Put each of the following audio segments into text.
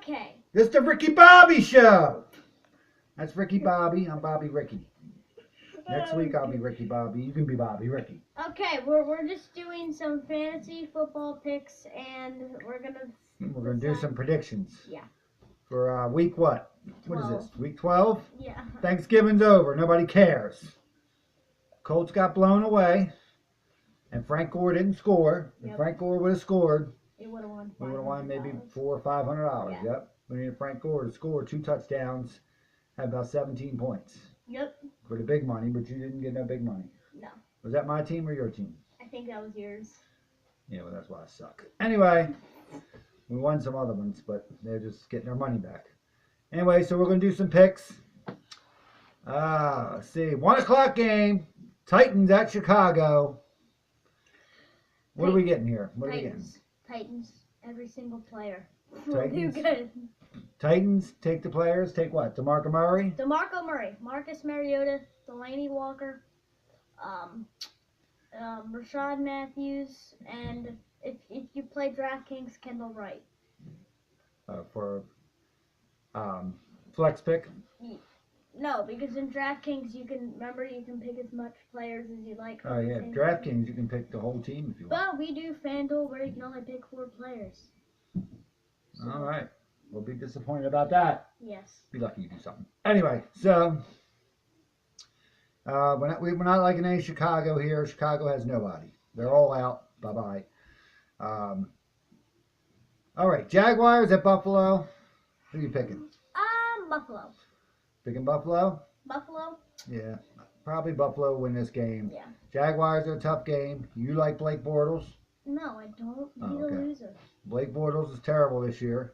Okay. This is the Ricky Bobby Show. That's Ricky Bobby. I'm Bobby Ricky. Next week I'll be Ricky Bobby. You can be Bobby Ricky. Okay, we're just doing some fantasy football picks, and we're gonna do some predictions. Yeah. For week what? 12. What is this? Week 12? Yeah. Thanksgiving's over. Nobody cares. Colts got blown away, and Frank Gore didn't score. If Frank Gore would have scored, it would have won. we would have won maybe $400 or $500. Yeah. Yep. We needed Frank Gore to score 2 touchdowns, had about 17 points. Yep. For the big money, but you didn't get no big money. No. Was that my team or your team? I think that was yours. Yeah, well, that's why I suck. Anyway, we won some other ones, but they're just getting their money back. Anyway, so we're going to do some picks. Let's see. 1 o'clock game. Titans at Chicago. What are we getting here? What are we getting? Titans. Every single player. Titans? Do good. Titans, take the players. Take what? DeMarco Murray? DeMarco Murray. Marcus Mariota. Delaney Walker. Rashad Matthews. And if you play DraftKings, Kendall Wright. For flex pick? No, because in DraftKings you can pick as much players as you like. Oh yeah, DraftKings you can pick the whole team if you want. But we do FanDuel where you can only pick 4 players. So. All right, we'll be disappointed about that. Yes. Be lucky you do something. Anyway, so we're not liking any Chicago here. Chicago has nobody. They're all out. Bye bye. All right, Jaguars at Buffalo. Who are you picking? Buffalo. Picking Buffalo? Buffalo? Yeah, probably Buffalo win this game. Yeah. Jaguars are a tough game. You like Blake Bortles? No, I don't. He's okay. a loser. Blake Bortles is terrible this year.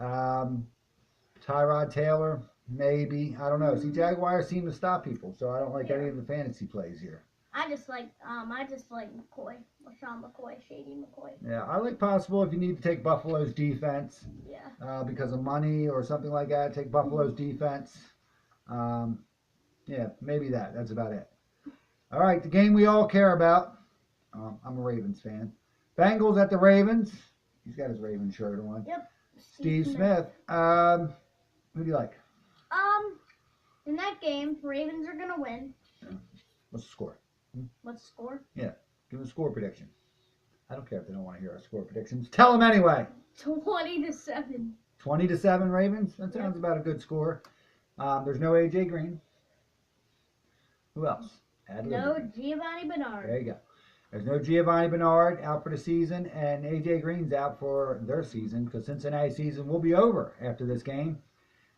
Tyrod Taylor, maybe. I don't know. See, Jaguars seem to stop people, so I don't like any of the fantasy plays here. I just like McCoy. LaShawn McCoy, Shady McCoy. Yeah, I like possible if you need to take Buffalo's defense. Yeah. Because of money or something like that, take Buffalo's defense. Yeah, maybe that. That's about it. All right, the game we all care about. I'm a Ravens fan. Bengals at the Ravens. He's got his Ravens shirt on. Yep. Steve Smith. Who do you like? In that game, Ravens are gonna win. Yeah. What's the score? What's the score? Yeah, give them a score prediction. I don't care if they don't want to hear our score predictions. Tell them anyway. 20-7. 20-7 Ravens. That sounds about a good score. There's no AJ Green. Who else? No Giovanni Bernard. There you go. There's no Giovanni Bernard out for the season, and AJ Green's out for their season because Cincinnati's season will be over after this game.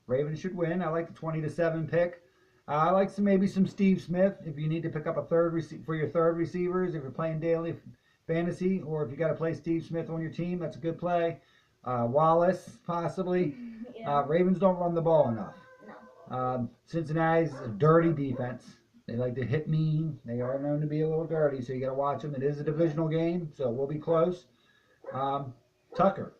Ravens should win. I like the 20-7 pick. I like maybe some Steve Smith if you need to pick up a for your third receivers if you're playing daily fantasy, or if you got to play Steve Smith on your team, that's a good play. Wallace possibly. Yeah. Ravens don't run the ball enough. No. Cincinnati's a dirty defense. They like to hit mean. They are known to be a little dirty, so you got to watch them. It is a divisional game, so it will be close. Tucker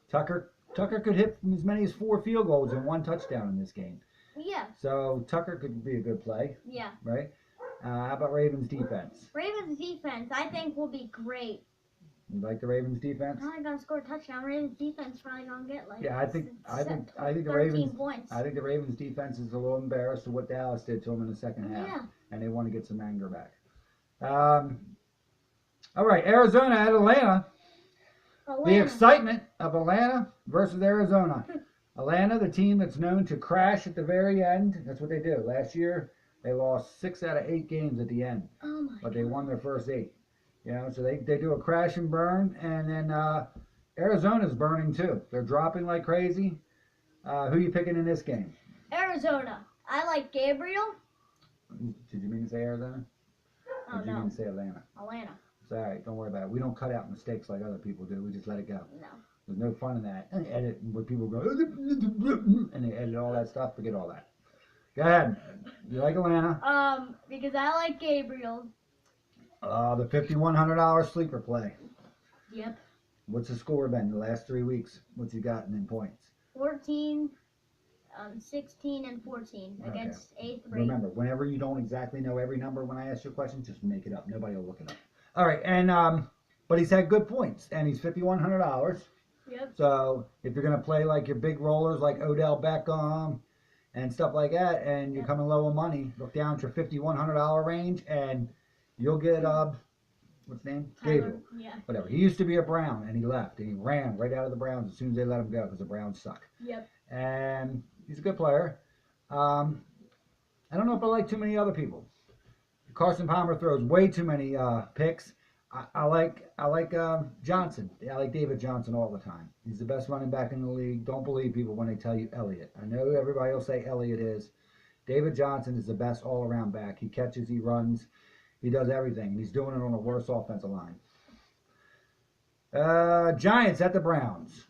could hit as many as 4 field goals and 1 touchdown in this game. Yeah. So Tucker could be a good play. Yeah. Right? How about Ravens defense? Ravens defense, I think, will be great. You like the Ravens defense? Probably gonna score a touchdown. Ravens defense probably gonna get like I think the 13 Ravens points. I think the Ravens defense is a little embarrassed of what Dallas did to them in the second half. Yeah. And they want to get some anger back. All right, Arizona at Atlanta. The excitement of Atlanta versus Arizona. Atlanta, the team that's known to crash at the very end. That's what they do. Last year, they lost 6 out of 8 games at the end. Oh my But they won their first 8. You know, so they do a crash and burn. And then Arizona's burning too. They're dropping like crazy. Who you picking in this game? Arizona. I like Gabriel. Did you mean to say Arizona? Oh, or did you mean to say Atlanta? Atlanta. It's all right. Don't worry about it. We don't cut out mistakes like other people do. We just let it go. No. There's no fun in that. And edit where people go, and they edit all that stuff. Forget all that. Go ahead. You like Atlanta? Because I like Gabriel. The $5,100 sleeper play. Yep. What's the score been the last 3 weeks? What's he gotten in points? 14, 16, and 14 against 8th rate. Remember, whenever you don't exactly know every number when I ask you a question, just make it up. Nobody will look it up. All right, and but he's had good points, and he's $5,100. Yep. So if you're going to play like your big rollers like Odell Beckham and stuff like that, and you're Yep. coming low on money, look down to your $5,100 range, and you'll get what's his name? Tyler. Gabriel. Yeah. Whatever. He used to be a Brown, and he left, and he ran right out of the Browns as soon as they let him go because the Browns suck. Yep. And he's a good player. I don't know if I like too many other people. Carson Palmer throws way too many picks. I like Johnson. I like David Johnson all the time. He's the best running back in the league. Don't believe people when they tell you Elliott. I know everybody will say Elliott is. David Johnson is the best all-around back. He catches, he runs, he does everything. He's doing it on a worse offensive line. Giants at the Browns.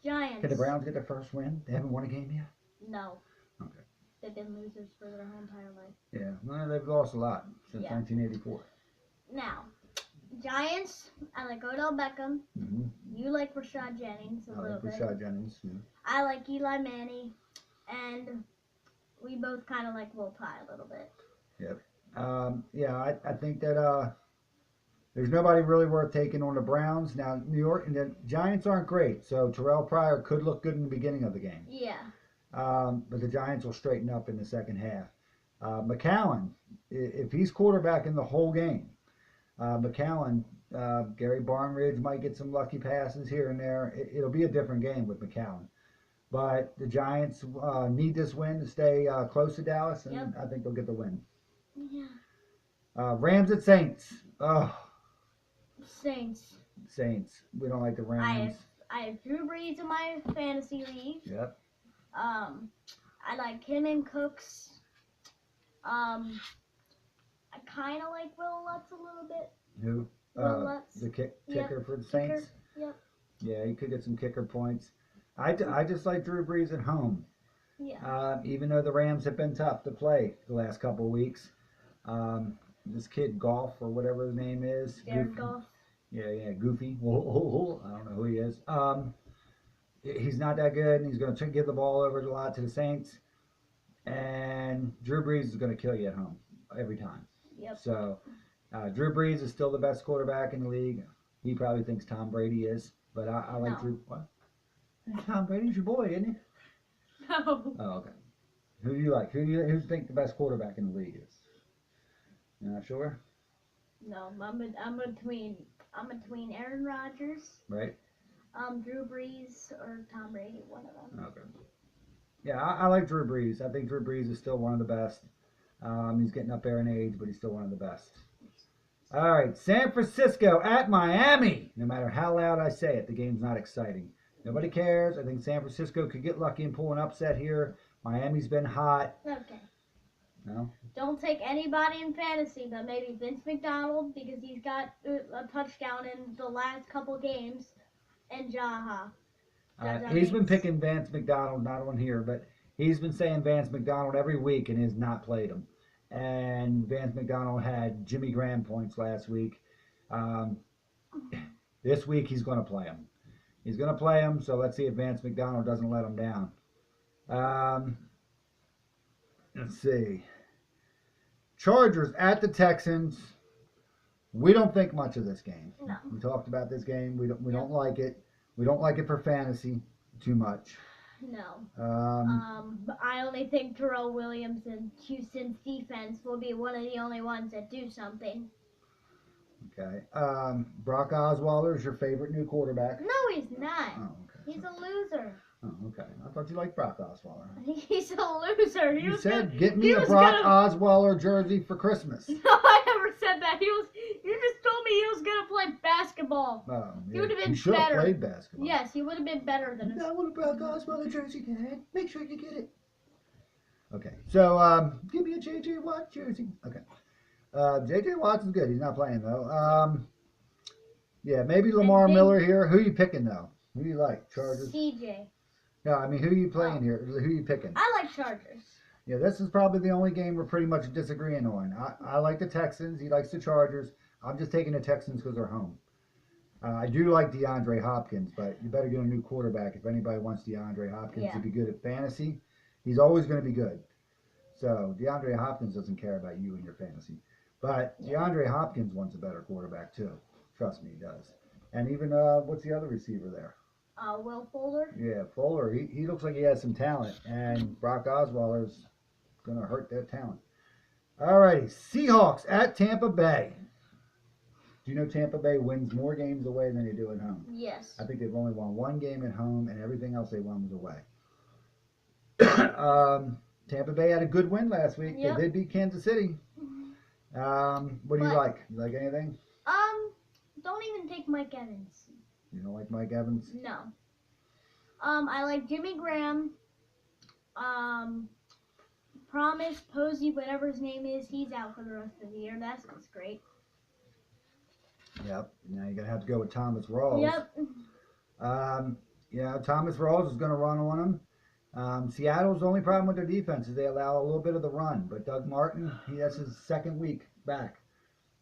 Giants. Can the Browns get their first win? They haven't won a game yet? No. Okay. They've been losers for their whole entire life. Yeah, well, they've lost a lot since Yeah. 1984. Now, Giants, I like Odell Beckham. Mm-hmm. You like Rashad Jennings a I little like bit. Rashad Jennings. Yeah. I like Eli Manning. And we both kind of like Will Tye a little bit. I think that there's nobody really worth taking on the Browns. Now, New York and the Giants aren't great, so Terrell Pryor could look good in the beginning of the game. Yeah. But the Giants will straighten up in the second half. McCown, if he's quarterback in the whole game, McCown, Gary Barnridge might get some lucky passes here and there. It'll be a different game with McCown. But the Giants need this win to stay close to Dallas, and Yep. I think they'll get the win. Yeah. Rams at Saints. Oh, Saints. Saints. We don't like the Rams. I have Drew Brees in my fantasy league. Yep. I like him and Cooks. I kind of like Will Lutz a little bit. Who? Will Lutz. The kicker Yep. for the Saints. Yep. Yeah, he could get some kicker points. I just like Drew Brees at home. Yeah. Even though the Rams have been tough to play the last couple of weeks. This kid Goff or whatever his name is. Jared Goff. Yeah, Goofy. Whoa. I don't know who he is. He's not that good, and he's going to give the ball over a lot to the Saints. And Drew Brees is going to kill you at home every time. Yep. So, Drew Brees is still the best quarterback in the league. He probably thinks Tom Brady is, but I like No. Drew. What? Tom Brady's your boy, isn't he? No. Oh, okay. Who do you like? Who do you think the best quarterback in the league is? You're not sure? No. I'm between Aaron Rodgers, Right? Drew Brees, or Tom Brady. One of them. Okay. Yeah, I like Drew Brees. I think Drew Brees is still one of the best. He's getting up there in age, but he's still one of the best. All right, San Francisco at Miami. No matter how loud I say it, the game's not exciting. Nobody cares. I think San Francisco could get lucky and pull an upset here. Miami's been hot. Okay. No? Don't take anybody in fantasy, but maybe Vince McDonald because he's got a touchdown in the last couple games, and Jaha. He's been picking Vance McDonald, not on here, but he's been saying Vance McDonald every week and has not played him. And Vance McDonald had Jimmy Graham points last week. This week he's going to play him. He's going to play him, so let's see if Vance McDonald doesn't let him down. Let's see. Chargers at the Texans. We don't think much of this game. No. We talked about this game. We don't like it. We don't like it for fantasy too much. No. Um, I only think Terrell Williams and Houston's defense will be one of the only ones that do something. Okay. Brock Osweiler is your favorite new quarterback. No, he's not. Oh, okay. He's a loser. Oh, okay. I thought you liked Brock Osweiler. He's a loser. You said, get me a Brock Osweiler jersey for Christmas. No, I never said that. You just told me he was gonna play basketball. Oh, He would have been you should have better. played basketball. Yes, he would have been better than us. I want a Brock Osweiler jersey, Dad. Make sure you get it. Okay. So, give me a J.J. Watt jersey. Okay. J.J. Watt's is good. He's not playing, though. Yeah, maybe Lamar Miller here. Who you picking, though? Who do you like? Chargers? CJ. No, I mean, who are you playing here? Who are you picking? I like Chargers. Yeah, this is probably the only game we're pretty much disagreeing on. I like the Texans. He likes the Chargers. I'm just taking the Texans because they're home. I do like DeAndre Hopkins, but you better get a new quarterback if anybody wants DeAndre Hopkins to be good at fantasy. He's always going to be good. So DeAndre Hopkins doesn't care about you and your fantasy. But DeAndre Hopkins wants a better quarterback too. Trust me, he does. And even what's the other receiver there? Will Fuller. Yeah, Fuller. He looks like he has some talent, and Brock Osweiler's gonna hurt that talent. Alrighty, Seahawks at Tampa Bay. Do you know Tampa Bay wins more games away than they do at home? Yes. I think they've only won one game at home, and everything else they won was away. Tampa Bay had a good win last week. Yep. They did beat Kansas City. What do you But- like? You like anything? Don't even take Mike Evans. You don't like Mike Evans? No. I like Jimmy Graham. Promise Posey, whatever his name is, he's out for the rest of the year. That's great. Yep. Now you're gonna have to go with Thomas Rawls. Yep. Thomas Rawls is gonna run on him. Seattle's only problem with their defense is they allow a little bit of the run, but Doug Martin, that's his second week back.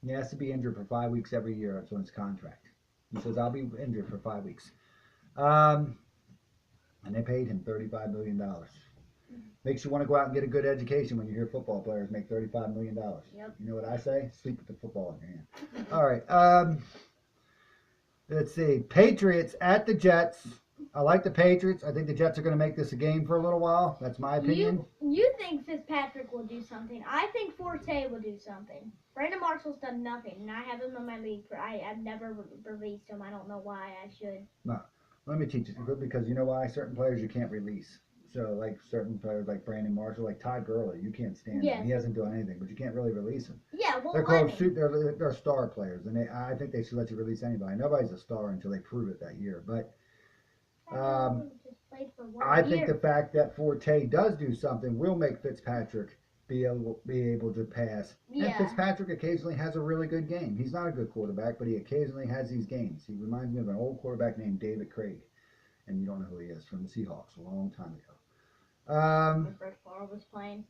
He has to be injured for 5 weeks every year. That's on his contract. He says, I'll be injured for 5 weeks. And they paid him $35 million. Makes you want to go out and get a good education when you hear football players make $35 million. Yep. You know what I say? Sleep with the football in your hand. All right. Let's see. Patriots at the Jets. I like the Patriots. I think the Jets are going to make this a game for a little while. That's my opinion. You think Fitzpatrick will do something. I think Forte will do something. Brandon Marshall's done nothing, and I have him in my league. I've never released him. I don't know why I should. Let me teach you, because you know why? Certain players you can't release. So, like certain players like Brandon Marshall, like Todd Gurley, you can't stand him. He hasn't done anything, but you can't really release him. Yeah, well, They're called they're star players, and I think they should let you release anybody. Nobody's a star until they prove it that year. But I think the fact that Forte does do something will make Fitzpatrick be able to pass. Yeah. And Fitzpatrick occasionally has a really good game. He's not a good quarterback, but he occasionally has these games. He reminds me of an old quarterback named David Craig, and you don't know who he is, from the Seahawks a long time ago. Brett Favre was playing.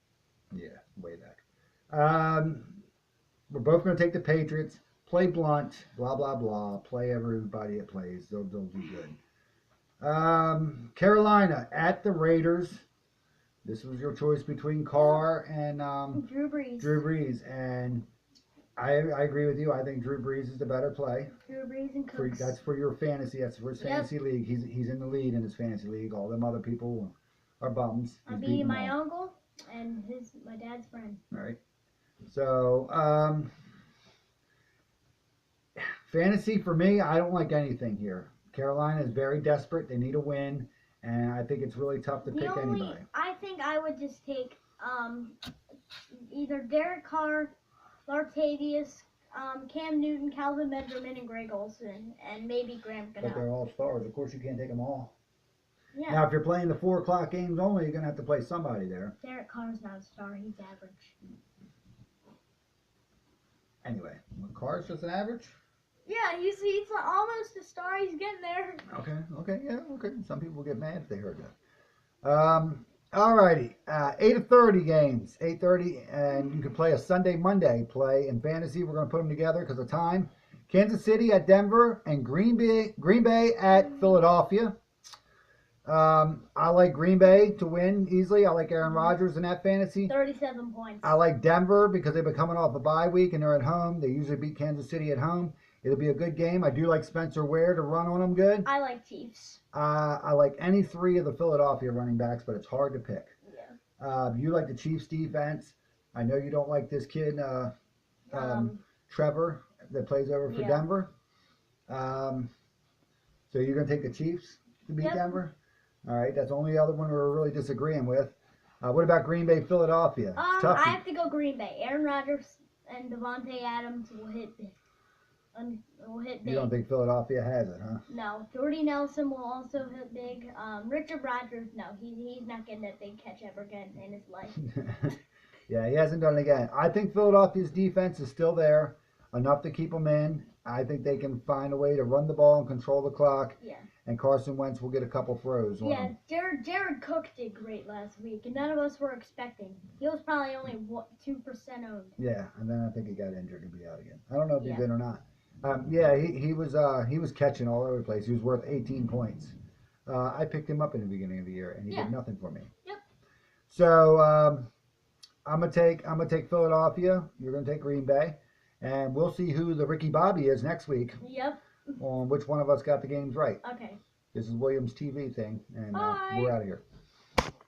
Yeah, way back. We're both going to take the Patriots. Play blunt, blah, blah, blah. Play everybody that plays. They'll do good. Carolina at the Raiders. This was your choice between Carr and Drew Brees. Drew Brees, and I agree with you. I think Drew Brees is the better play. Drew Brees and Cooks. That's for your fantasy. That's for his fantasy league. He's in the lead in his fantasy league. All them other people are bums. I'm beating my uncle and my dad's friend. All right. So fantasy for me, I don't like anything here. Carolina is very desperate. They need a win, and I think it's really tough to pick anybody. I think I would just take either Derek Carr, Lartavius, Cam Newton, Calvin Benjamin, and Greg Olsen, and maybe Graham Gano. But they're all stars. Of course, you can't take them all. Yeah. Now, if you're playing the 4 o'clock games only, you're going to have to play somebody there. Derek Carr's not a star. He's average. Anyway, Carr's just an average? Yeah, he's almost a star. He's getting there. Okay. Some people get mad if they heard that. Alrighty, 8:30 games, 8:30, and you can play a Sunday, Monday play in fantasy. We're going to put them together because of time. Kansas City at Denver and Green Bay at Philadelphia. I like Green Bay to win easily. I like Aaron Rodgers in that fantasy. 37 points. I like Denver because they've been coming off a bye week and they're at home. They usually beat Kansas City at home. It'll be a good game. I do like Spencer Ware to run on them good. I like Chiefs. I like any 3 of the Philadelphia running backs, but it's hard to pick. Yeah. You like the Chiefs defense. I know you don't like this kid, Trevor, that plays over for Denver. So you're going to take the Chiefs to beat Denver? All right, that's the only other one we're really disagreeing with. What about Green Bay, Philadelphia? I have to go Green Bay. Aaron Rodgers and Devontae Adams will hit big. You don't think Philadelphia has it, huh? No. Jordy Nelson will also hit big. Richard Rodgers, no. He's not getting that big catch ever again in his life. Yeah, he hasn't done it again. I think Philadelphia's defense is still there, enough to keep them in. I think they can find a way to run the ball and control the clock. Yeah. And Carson Wentz will get a couple throws. Yeah, Jared Cook did great last week, and none of us were expecting. He was probably only 2% owned. Yeah, and then I think he got injured and be out again. I don't know if he's in or not. He was catching all over the place. He was worth 18 points. I picked him up in the beginning of the year, and he did nothing for me. Yep. So I'm gonna take Philadelphia. You're gonna take Green Bay, and we'll see who the Ricky Bobby is next week. Yep. on which one of us got the games right. Okay. This is Williams TV thing, and Bye. we're out of here.